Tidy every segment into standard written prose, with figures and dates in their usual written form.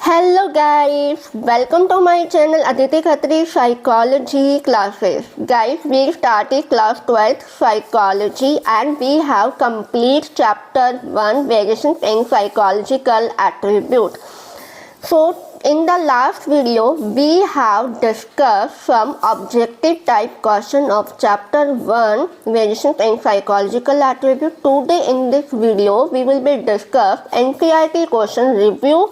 Hello guys, welcome to my channel Aditi Khatri Psychology Classes. Guys, we started class 12th Psychology and we have complete chapter 1 Variations in Psychological Attribute. So in the last video, we have discussed some objective type question of chapter 1 Variations in Psychological Attribute. Today in this video, we will be discuss NCERT question review.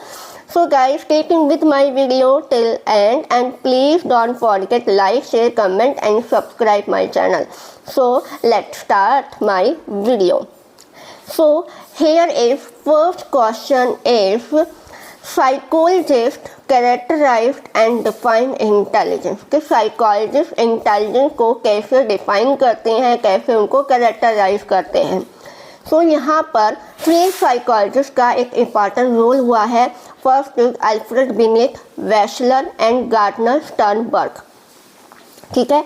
So guys, stay tuned with my video till end and please don't forget like, share, comment and subscribe my channel. So let's start my video. So here is first question is psychologist characterized and define intelligence. कि psychologist intelligence को कैसे define करते हैं, कैसे उनको characterize करते हैं. सो यहाँ पर 3 साइकोलॉजिस्ट का एक इम्पॉर्टेंट रोल हुआ है. First is Alfred Binet, Wechsler and Gardner Sternberg. ठीक है,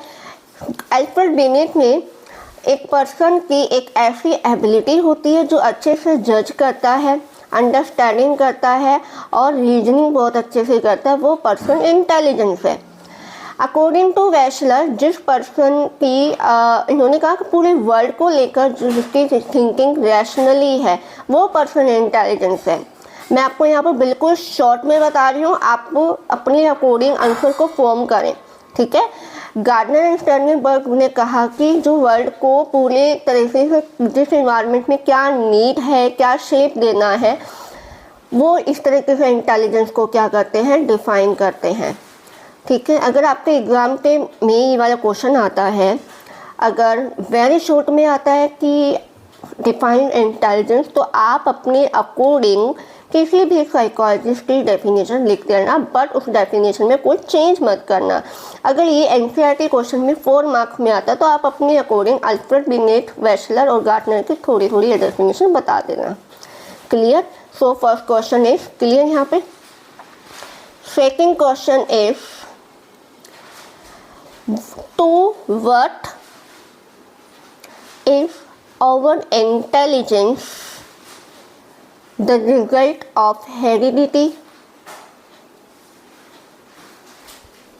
अल्फ्रेड बिनेट में एक पर्सन की एक ऐसी एबिलिटी होती है जो अच्छे से जज करता है, अंडरस्टैंडिंग करता है और रीजनिंग बहुत अच्छे से करता है. वो पर्सन इंटेलिजेंस है. अकॉर्डिंग टू वेशलर, जिस पर्सन की इन्होंने कहा कि पूरे वर्ल्ड को लेकर जिसकी थिंकिंग रैशनली है वो पर्सन इंटेलिजेंस है. मैं आपको यहाँ पर बिल्कुल शॉर्ट में बता रही हूँ, आप अपने अकॉर्डिंग आंसर को फॉर्म करें. ठीक है. गार्डनर एंड स्टर्नबर्ग ने कहा कि जो वर्ल्ड को पूरे तरह से जिस इन्वायरमेंट में क्या नीड है, क्या शेप देना है, वो इस तरीके से इंटेलिजेंस को क्या करते हैं, डिफाइन करते हैं. ठीक है. अगर आपके एग्ज़ाम पे में ये वाला क्वेश्चन आता है, अगर वेरी शॉर्ट में आता है कि डिफाइन इंटेलिजेंस, तो आप अपने अकॉर्डिंग किसी भी साइकोलॉजिस्ट की डेफिनेशन लिख देना, बट उस डेफिनेशन में कोई चेंज मत करना. अगर ये एनसीईआरटी क्वेश्चन में 4 मार्क्स में आता है तो आप अपने अकॉर्डिंग अल्फ्रेड बिनेट, वेशलर और गार्डनर की थोड़ी थोड़ी डेफिनेशन बता देना. Clear. So first question is clear यहाँ पे. Second question is to what is our intelligence the result of heredity,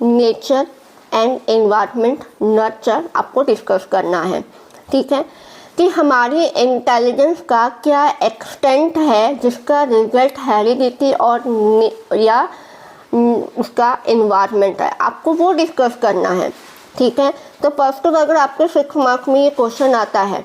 nature and environment, nurture. आपको डिस्कस करना है. ठीक है, कि हमारी इंटेलिजेंस का क्या एक्सटेंट है जिसका रिजल्ट हेरिडिटी और या उसका इन्वायरमेंट है, आपको वो डिस्कस करना है. ठीक है. तो फर्स्ट अगर आपके 6 मार्क्स में ये क्वेश्चन आता है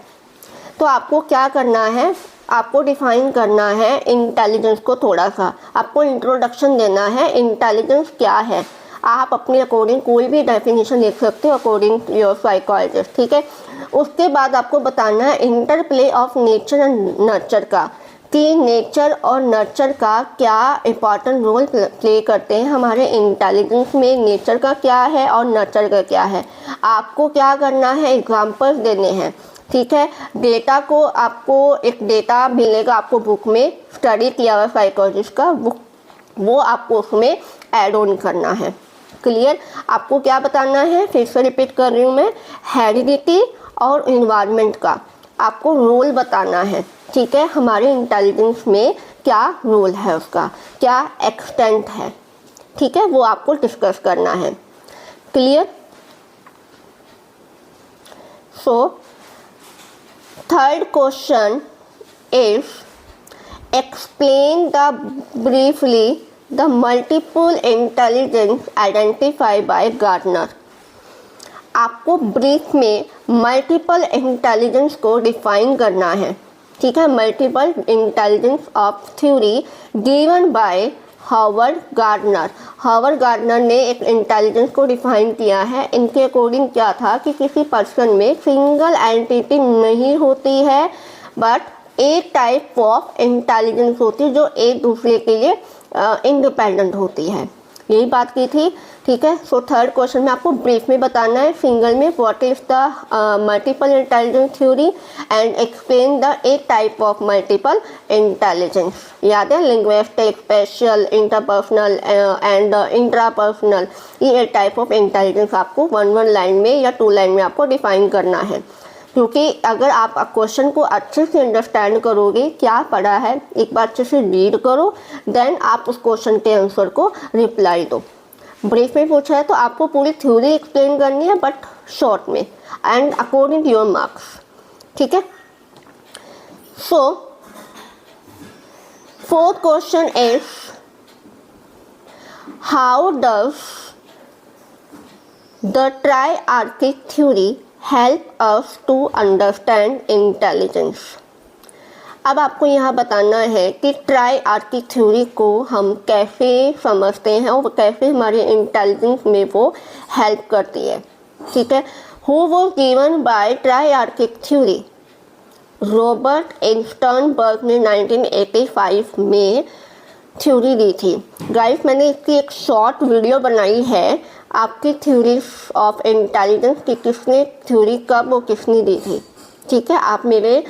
तो आपको क्या करना है, आपको डिफाइन करना है इंटेलिजेंस को. थोड़ा सा आपको इंट्रोडक्शन देना है, इंटेलिजेंस क्या है. आप अपने अकॉर्डिंग कोई भी डेफिनेशन लिख सकते हो अकॉर्डिंग टू योर साइकोलॉजिस्ट. ठीक है. उसके बाद आपको बताना है interplay of nature and nurture का, कि नेचर और नर्चर का क्या इम्पॉर्टेंट रोल प्ले करते हैं हमारे इंटेलिजेंस में. नेचर का क्या है और नर्चर का क्या है. आपको क्या करना है, एग्जांपल्स देने हैं. ठीक है. डेटा को आपको एक डेटा मिलेगा आपको बुक में, स्टडी किया हुआ साइकोलॉजिस्ट का, वो आपको उसमें ऐड ऑन करना है. क्लियर. आपको क्या बताना है, फिर से रिपीट कर रही हूँ मैं, हेरिडिटी और इन्वायरमेंट का आपको रोल बताना है. ठीक है. हमारे इंटेलिजेंस में क्या रोल है, उसका क्या एक्सटेंट है. ठीक है, वो आपको डिस्कस करना है. Clear. So third question is explain the briefly the multiple intelligence identify by Gardner. आपको ब्रीफ में मल्टीपल इंटेलिजेंस को डिफाइन करना है. ठीक है. Multiple intelligence of theory given by Howard Gardner. Howard Gardner ने एक इंटेलिजेंस को डिफाइन किया है. इनके अकॉर्डिंग क्या था कि किसी पर्सन में सिंगल एंटिटी नहीं होती है, बट एक टाइप ऑफ इंटेलिजेंस होती है जो एक दूसरे के लिए इंडिपेंडेंट होती है. यही बात की थी. ठीक है. सो थर्ड क्वेश्चन में आपको ब्रीफ में बताना है सिंगल में what is the multiple intelligence theory and explain the एक टाइप ऑफ मल्टीपल इंटेलिजेंस. याद है, linguistic, special, interpersonal and intrapersonal. ये एक टाइप ऑफ इंटेलिजेंस आपको 1 लाइन में या 2 लाइन में आपको डिफाइन करना है. क्योंकि अगर आप क्वेश्चन को अच्छे से अंडरस्टैंड करोगे क्या पढ़ा है, एक बार अच्छे से रीड करो, देन आप उस क्वेश्चन के आंसर को रिप्लाई दो। ब्रीफ में पूछा है तो आपको पूरी थ्योरी एक्सप्लेन करनी है बट शॉर्ट में and according to your marks, ठीक है। So fourth question is how does the triarchic theory help us to understand intelligence. अब आपको यहाँ बताना है कि ट्राइआर्किक थ्योरी को हम कैसे समझते हैं और कैसे हमारे इंटेलिजेंस में वो हेल्प करती है, ठीक है। Who was given by triarchic theory? Robert Sternberg ने 1985 में थ्योरी दी थी। गाइस मैंने इसकी एक शॉर्ट वीडियो बनाई है आपकी थ्योरीज ऑफ इंटेलिजेंस की, किसने थ्योरी कब और किसने दी थी, ठीक है। आप मेरे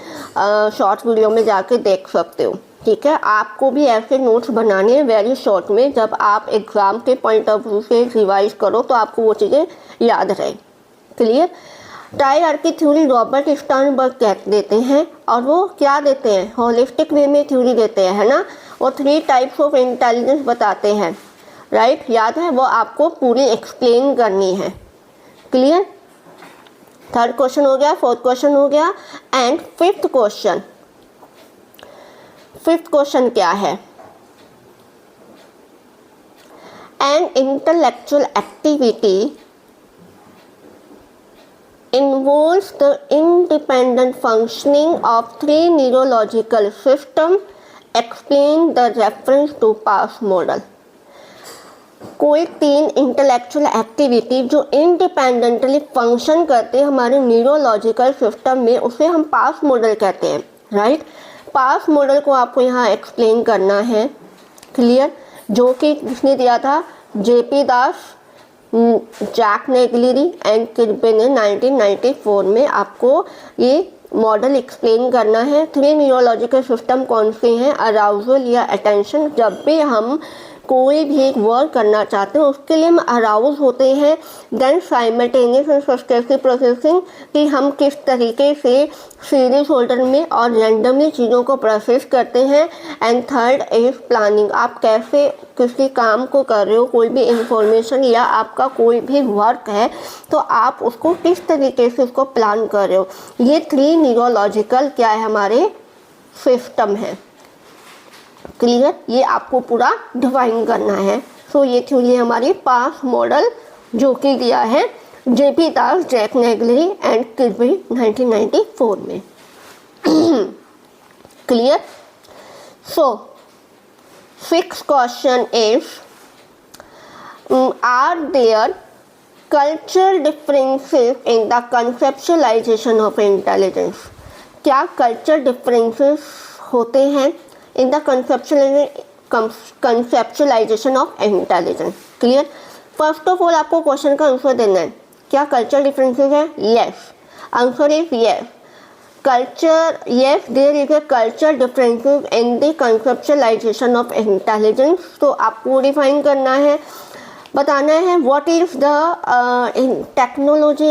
शॉर्ट वीडियो में जाके देख सकते हो, ठीक है। आपको भी ऐसे नोट्स बनाने हैं वेरी शॉर्ट में, जब आप एग्ज़ाम के पॉइंट ऑफ व्यू से रिवाइज करो तो आपको वो चीज़ें याद रहे। क्लियर? ट्राइआर्किक थ्योरी रॉबर्ट स्टर्नबर्ग कह देते हैं और वो क्या देते हैं, होलिस्टिक वे में थ्योरी देते हैं, है ना। वो 3 टाइप्स ऑफ इंटेलिजेंस बताते हैं, राइट, याद है, वो आपको पूरी एक्सप्लेन करनी है। क्लियर? थर्ड क्वेश्चन हो गया, फोर्थ क्वेश्चन हो गया एंड फिफ्थ क्वेश्चन क्या है? An intellectual activity involves the independent functioning of 3 neurological systems. Explain the reference to past model. कोई 3 इंटेलेक्चुअल एक्टिविटी जो इंडिपेंडेंटली फंक्शन करते हैं हमारे न्यूरोलॉजिकल सिस्टम में, उसे हम पास्ट मॉडल कहते हैं, राइट। पास्ट मॉडल को आपको यहाँ एक्सप्लेन करना है। क्लियर? जो कि किसने दिया था? JP Das, Jack Naglieri and किर्बे ने 1994 में आपको ये मॉडल एक्सप्लेन करना है। 3 न्यूरोलॉजिकल सिस्टम कौन से हैं? अराउजल या अटेंशन। जब भी हम कोई भी एक वर्क करना चाहते हैं उसके लिए हम अराउज होते हैं। Then simultaneous and successive processing, कि हम किस तरीके से सीरीज होल्डर में और रैंडमली चीज़ों को प्रोसेस करते हैं। एंड थर्ड इज प्लानिंग, आप कैसे किसी काम को कर रहे हो, कोई भी इंफॉर्मेशन या आपका कोई भी वर्क है तो आप उसको किस तरीके से उसको प्लान कर रहे हो। ये 3 न्यूरोलॉजिकल क्या है हमारे सिस्टम है। क्लियर? ये आपको पूरा डिफाइन करना है। सो ये थ्योरी हमारी पास्ट मॉडल जो कि दिया है JP Das, Jack Naglieri and Kirby 1994 में। Clear? So 6th question is are there cultural differences in the conceptualization of intelligence? क्या कल्चर डिफरेंसेस होते हैं in the conceptualisation of intelligence? Clear? First of all आपको question का answer देना है, क्या culture differences है? Yes, answer is yes. Culture, yes, there is a cultural differences in the conceptualization of intelligence. तो आपको डिफाइन करना है, बताना है what is the technology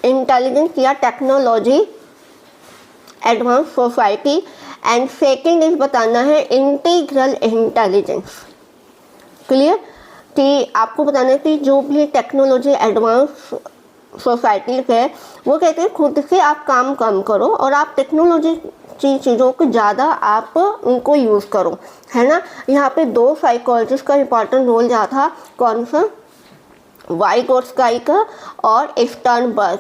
intelligence या technology advanced society, and second is बताना है integral intelligence. क्लियर? कि आपको बताना है कि जो भी टेक्नोलॉजी एडवांस सोसाइटी है वो कहते हैं खुद से आप काम कम करो और आप टेक्नोलॉजी चीज़ों को ज़्यादा आप उनको यूज़ करो, है ना। यहाँ पे 2 साइकोलॉजिस्ट का इम्पॉर्टेंट रोल रहा था, कौन सा? वाइगोट्स्की का और स्टर्नबर्ग,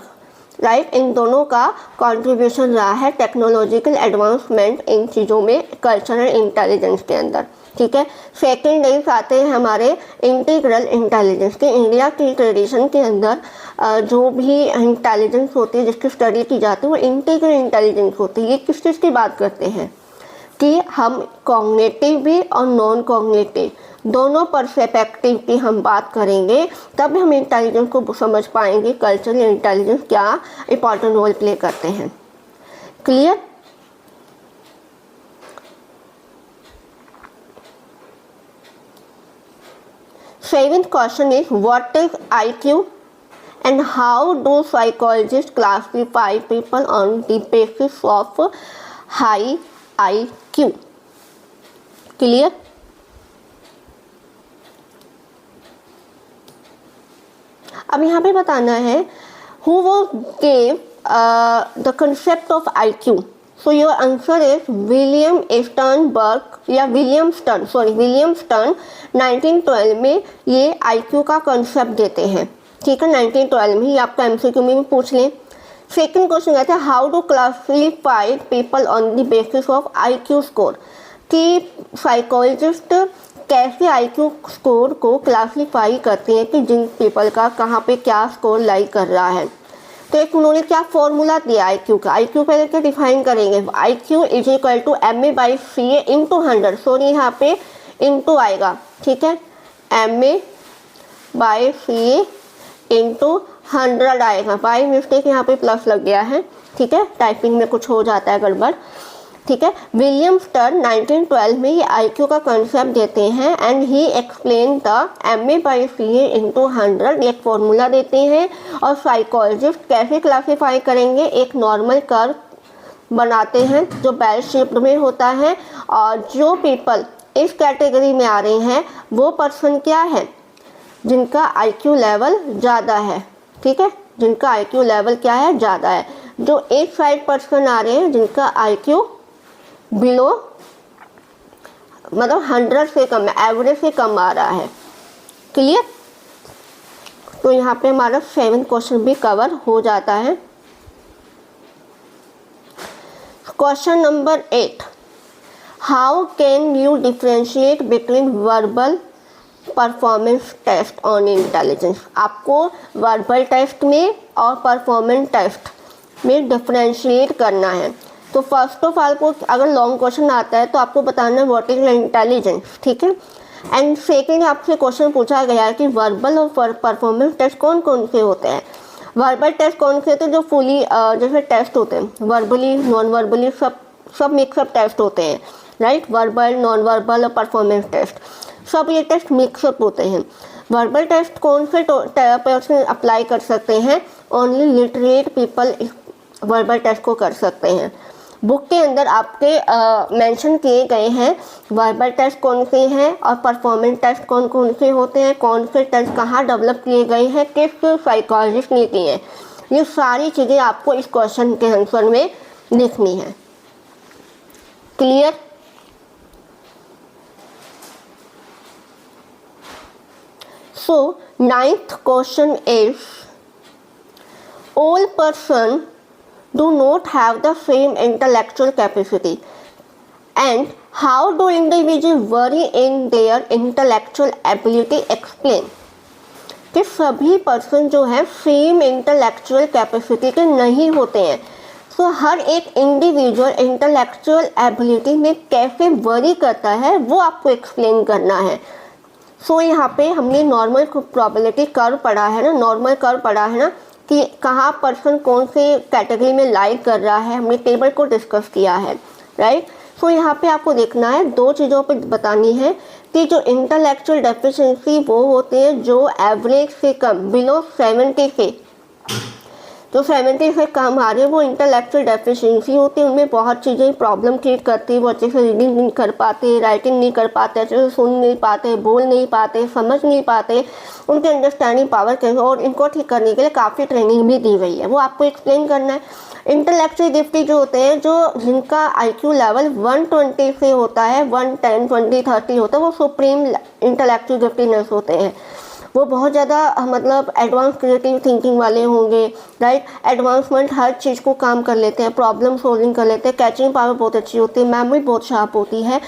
राइट। इन दोनों का कंट्रीब्यूशन रहा है टेक्नोलॉजिकल एडवांसमेंट इन चीज़ों में, कल्चरल इंटेलिजेंस के अंदर, ठीक है। सेकेंड इज आते हैं हमारे इंटीग्रल इंटेलिजेंस के। इंडिया की ट्रेडिशन के अंदर जो भी इंटेलिजेंस होती है जिसकी स्टडी की जाती है वो इंटीग्रल इंटेलिजेंस होती है। ये किस चीज़ की बात करते हैं कि हम कॉग्निटिव भी और नॉन कॉग्निटिव दोनों पर्सपेक्टिव की हम बात करेंगे, तब हम इंटेलिजेंस को समझ पाएंगे कल्चरल इंटेलिजेंस क्या इंपॉर्टेंट रोल प्ले करते हैं। Clear? Seventh question is what is IQ And how do psychologists classify people on the basis of high IQ? Clear? अब यहाँ पे बताना है who gave the concept of IQ. So your answer is William stern 1912 में ये IQ का concept देते हैं, ठीक है, 1912 में। ये आपका MCQ में भी पूछ लें। सेकंड क्वेश्चन कहते हैं how to classify people on the basis of IQ score, कि साइकोलॉजिस्ट कैसे IQ स्कोर को क्लासीफाई करते हैं कि जिन पीपल का कहाँ पे क्या स्कोर लाई कर रहा है। तो एक उन्होंने क्या फॉर्मूला दिया IQ का। IQ पहले क्या डिफाइन करेंगे, IQ is equal to MA/CA into 100। Sorry यहाँ पे इंटू आएगा, ठीक है, MA/CA इंटू 100 आएगा। बाई मिस्टेक यहाँ पे प्लस लग गया है, ठीक है, टाइपिंग में कुछ हो जाता है गड़बड़, ठीक है। विलियम स्टर्न 1912 में ये IQ का कंसेप्ट देते हैं and he explain the MA/CA into 100, एक फॉर्मूला देते हैं। और साइकोलॉजिस्ट कैसे क्लासीफाई करेंगे, एक नॉर्मल कर्व बनाते हैं जो बेल शेप्ड में होता है, और जो पीपल इस कैटेगरी में आ रहे हैं वो पर्सन क्या है, जिनका IQ लेवल ज़्यादा है, ठीक है, जिनका IQ लेवल क्या है, ज़्यादा है। जो एक साइड पर्सन आ रहे हैं जिनका IQ बिलो मतलब 100 से कम है, एवरेज से कम आ रहा है। क्लियर? तो यहाँ पे हमारा 7 क्वेश्चन भी कवर हो जाता है। Question number 8, how can you differentiate between verbal performance test on intelligence. आपको वर्बल टेस्ट में और परफॉर्मेंस टेस्ट में डिफ्रेंशिएट करना है। तो फर्स्ट ऑफ ऑल को अगर लॉन्ग क्वेश्चन आता है तो आपको बताना है व्हाट इज इंटेलिजेंस, ठीक है। एंड सेकेंड आपसे क्वेश्चन पूछा गया है कि वर्बल और परफॉर्मेंस टेस्ट कौन कौन से होते हैं। वर्बल टेस्ट कौन से होते हैं, जो फुली जैसे टेस्ट होते हैं, वर्बली नॉन वर्बली सब मिक्सअप टेस्ट होते हैं, राइट। वर्बल, नॉन वर्बल और परफॉर्मेंस टेस्ट, सब ये टेस्ट मिक्सअप होते हैं। वर्बल टेस्ट कौन से पर्सन अप्लाई कर सकते हैं, only literate people verbal test को कर सकते हैं। बुक के अंदर आपके मेंशन किए गए हैं वर्बल टेस्ट कौन से हैं और परफॉर्मेंस टेस्ट कौन कौन से होते हैं, कौन से टेस्ट कहाँ डेवलप किए गए हैं, किस साइकोलॉजिस्ट ने किए हैं। ये सारी चीज़ें आपको इस क्वेश्चन के आंसर में लिखनी है। Clear? So 9th question is all person do not have the same intellectual capacity and how do individuals vary in their intellectual ability, explain। कि सभी पर्सन जो है सेम इंटेलेक्चुअल कैपेसिटी के नहीं होते हैं। सो हर एक इंडिविजुअल इंटेलेक्चुअल एबिलिटी में कैसे वरी करता है वो आपको एक्सप्लेन करना है। सो यहाँ पे हमने नॉर्मल प्रोबेबिलिटी कर्व पढ़ा है ना, नॉर्मल कर्व पढ़ा है ना, कि कहाँ पर्सन कौन से कैटेगरी में लाइक कर रहा है, हमने टेबल को डिस्कस किया है, राइट। सो यहाँ पे आपको देखना है, दो चीज़ों पे बतानी है कि जो इंटेलेक्चुअल डेफिशिएंसी वो होते हैं जो एवरेज से कम, बिलो 70 से, जो 70 से कम आ रहे हैं वो इंटेलेक्चुअल डेफिशिएंसी होती है। उनमें बहुत चीज़ें प्रॉब्लम क्रिएट करती है, वो अच्छे से रीडिंग नहीं कर पाते, राइटिंग नहीं कर पाते, अच्छे से सुन नहीं पाते, बोल नहीं पाते, समझ नहीं पाते, उनके अंडरस्टैंडिंग पावर कैसे, और इनको ठीक करने के लिए काफ़ी ट्रेनिंग भी दी गई है, वो आपको एक्सप्लेन करना है। इंटेलेक्चुअल गिफ्टी जो होते हैं, जो जिनका IQ लेवल 120 से होता है, 110, 20, 30 होता है, वो सुप्रीम इंटेलेक्चुअल गिफ्टीनेस होते हैं। वो बहुत ज़्यादा मतलब एडवांस क्रिएटिव थिंकिंग वाले होंगे, राइट। एडवांसमेंट हर चीज़ को काम कर लेते हैं, प्रॉब्लम सोल्विंग कर लेते हैं, कैचिंग पावर बहुत अच्छी होती है, मेमोरी बहुत शार्प होती है।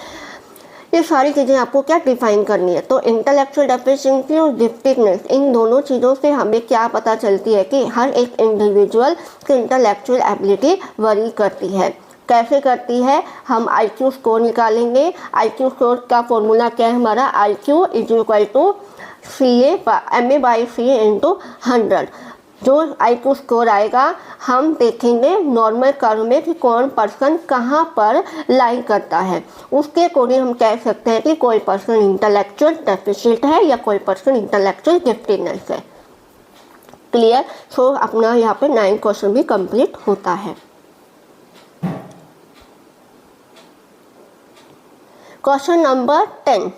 ये सारी चीज़ें आपको क्या डिफाइन करनी है। तो इंटेलेक्चुअल डेफिशिएंसी और गिफ्टेडनेस, इन दोनों चीज़ों से हमें क्या पता चलती है कि हर एक इंडिविजुअल की इंटेलेक्चुअल एबिलिटी वरी करती है। कैसे करती है, हम IQ स्कोर निकालेंगे। IQ स्कोर का फॉर्मूला क्या है हमारा, IQ is equal to MA/CA into 100। जो IQ स्कोर आएगा हम देखेंगे नॉर्मल कर्व में कि कौन पर्सन कहाँ पर लाई करता है, उसके अकॉर्डिंग हम कह सकते हैं कि कोई पर्सन इंटेलेक्चुअल डेफिशिएंट है या कोई पर्सन इंटेलेक्चुअल गिफ्टेडनेस है। क्लियर। सो अपना यहाँ पे 9 क्वेश्चन भी कंप्लीट होता है। Question number 10,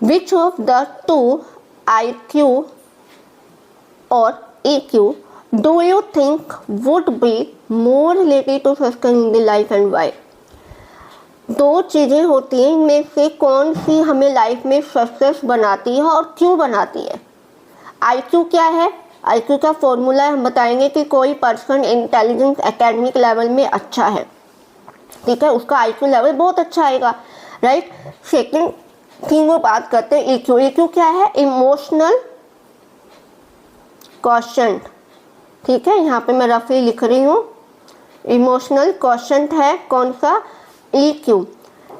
which of the two IQ और EQ do you think would be more related to success in the life and why? दो चीज़ें होती हैं, इनमें से कौन सी हमें लाइफ में सक्सेस बनाती है और क्यों बनाती है? IQ क्या है? IQ का फॉर्मूला हम बताएंगे कि कोई पर्सन इंटेलिजेंस एकेडमिक लेवल में अच्छा है, ठीक है, उसका IQ लेवल बहुत अच्छा आएगा, राइट। सेकंड थिंग वो बात करते हैं EQ। EQ क्या है? इमोशनल क्वेश्चन, ठीक है, यहाँ पे मैं रफली लिख रही हूँ, इमोशनल क्वेश्चन है कौन सा? EQ।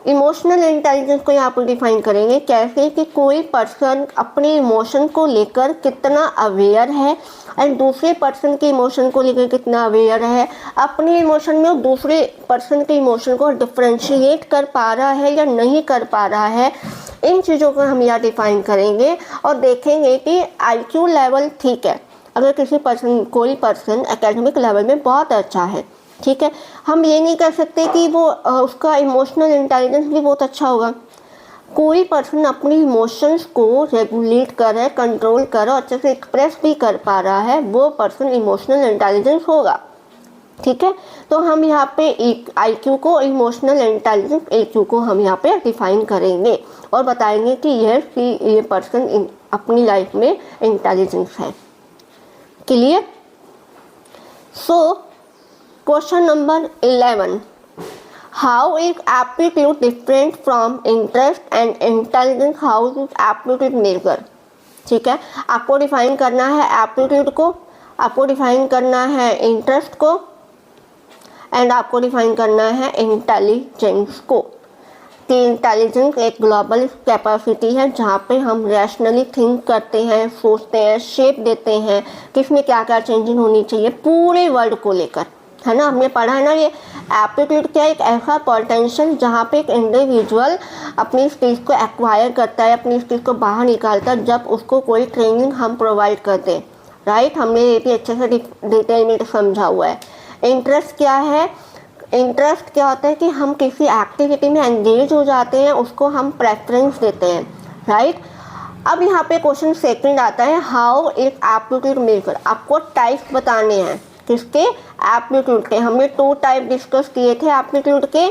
इमोशनल इंटेलिजेंस को यहाँ पर डिफाइन करेंगे कैसे कि कोई पर्सन अपने इमोशन को लेकर कितना अवेयर है एंड दूसरे पर्सन के इमोशन को लेकर कितना अवेयर है, अपने इमोशन में दूसरे पर्सन के इमोशन को डिफ्रेंशिएट कर पा रहा है या नहीं कर पा रहा है, इन चीज़ों को हम यहाँ डिफाइन करेंगे और देखेंगे कि IQ लेवल ठीक है, अगर कोई पर्सन एकेडमिक लेवल में बहुत अच्छा है, ठीक है, हम ये नहीं कह सकते कि वो उसका इमोशनल इंटेलिजेंस भी बहुत अच्छा होगा। कोई पर्सन अपनी इमोशंस को रेगुलेट कर रहा है, कंट्रोल कर रहा है, अच्छे से एक्सप्रेस भी कर पा रहा है, वो पर्सन इमोशनल इंटेलिजेंस होगा, ठीक है। तो हम यहाँ पे IQ को, इमोशनल इंटेलिजेंस EQ को हम यहाँ पे डिफाइन करेंगे और बताएंगे कि ये पर्सन अपनी लाइफ में इंटेलिजेंस है। Clear? So question number 11, how is aptitude different from interest and intelligence, how is aptitude measure? ठीक है, आपको डिफाइन करना है एप्टीट्यूड को, आपको डिफाइन करना है इंटरेस्ट को एंड आपको डिफाइन करना है इंटेलिजेंस को। कि इंटेलिजेंस एक ग्लोबल कैपेसिटी है जहाँ पे हम रैशनली थिंक करते हैं, सोचते हैं, शेप देते हैं कि इसमें क्या क्या चेंजिंग होनी चाहिए पूरे वर्ल्ड को लेकर, है ना, हमने पढ़ा है ना। ये एप्टीट्यूड क्या, एक ऐसा पोटेंशियल जहाँ पे एक इंडिविजुअल अपनी स्किल्स को एक्वायर करता है, अपनी स्किल्स को बाहर निकालता है जब उसको कोई ट्रेनिंग हम प्रोवाइड करते हैं, राइट। हमने ये भी अच्छे से डिटेल में समझा हुआ है। इंटरेस्ट क्या है? इंटरेस्ट क्या होता है कि हम किसी एक्टिविटी में एंगेज हो जाते हैं, उसको हम प्रेफरेंस देते हैं, राइट। अब यहाँ पे क्वेश्चन सेकंड आता है, हाउ इज एप्टीट्यूड मेजर? आपको टाइप बताने हैं, किसके? एप्टीट्यूड के। हमने 2 टाइप डिस्कस किए थे एप्टीट्यूड के,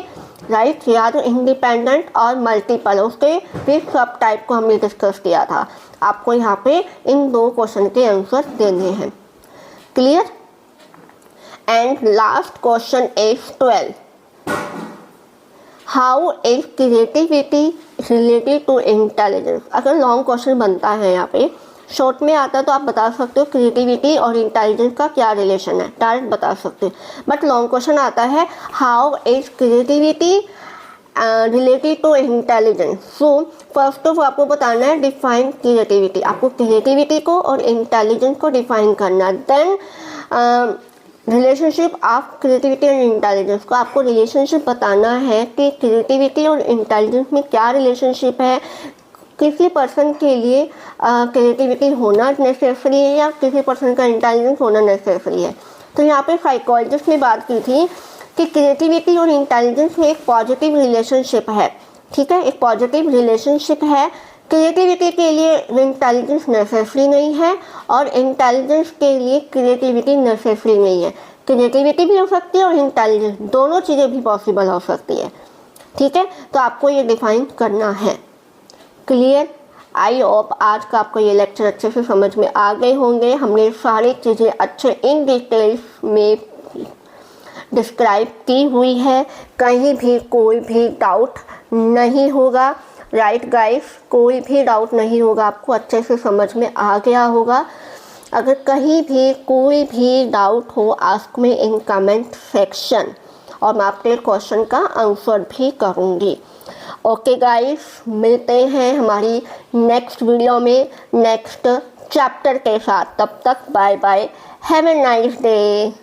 राइट, या तो इंडिपेंडेंट और मल्टीपल, उसके फिर सब टाइप को हमने डिस्कस किया था। आपको यहाँ पे इन 2 क्वेश्चन के आंसर देने हैं। Clear? And last question is 12, how is creativity related to intelligence? अगर लॉन्ग क्वेश्चन बनता है यहाँ पे, शॉर्ट में आता है तो आप बता सकते हो क्रिएटिविटी और इंटेलिजेंस का क्या रिलेशन है, डायरेक्ट बता सकते हो। बट लॉन्ग क्वेश्चन आता है, how is creativity related to intelligence? So first of आपको बताना है डिफाइन क्रिएटिविटी, आपको क्रिएटिविटी को और इंटेलिजेंस को डिफाइन करना। Then relationship of creativity and intelligence को आपको रिलेशनशिप बताना है कि क्रिएटिविटी और इंटेलिजेंस में क्या रिलेशनशिप है, किसी पर्सन के लिए क्रिएटिविटी होना नेसेसरी है या किसी पर्सन का इंटेलिजेंस होना नेसेसरी है। तो यहाँ पे साइकोलॉजिस्ट ने बात की थी कि क्रिएटिविटी और इंटेलिजेंस में एक पॉजिटिव रिलेशनशिप है, ठीक है, एक पॉजिटिव रिलेशनशिप है। क्रिएटिविटी के लिए इंटेलिजेंस नेसेसरी नहीं है और इंटेलिजेंस के लिए क्रिएटिविटी नेसेसरी नहीं है। क्रिएटिविटी भी हो सकती है और इंटेलिजेंस, दोनों चीज़ें भी पॉसिबल हो सकती है, ठीक है। तो आपको ये डिफाइन करना है। क्लियर? आई होप आज का आपको ये लेक्चर अच्छे से समझ में आ गए होंगे। हमने सारी चीज़ें अच्छे इन डिटेल्स में डिस्क्राइब की हुई है, कहीं भी कोई भी डाउट नहीं होगा, राइट गाइस, कोई भी डाउट नहीं होगा, आपको अच्छे से समझ में आ गया होगा। अगर कहीं भी कोई भी डाउट हो, ask me in comment section और मैं आपके क्वेश्चन का आंसर भी करूँगी। ओके गाइस, मिलते हैं हमारी नेक्स्ट वीडियो में नेक्स्ट चैप्टर के साथ। तब तक bye bye, have a nice day.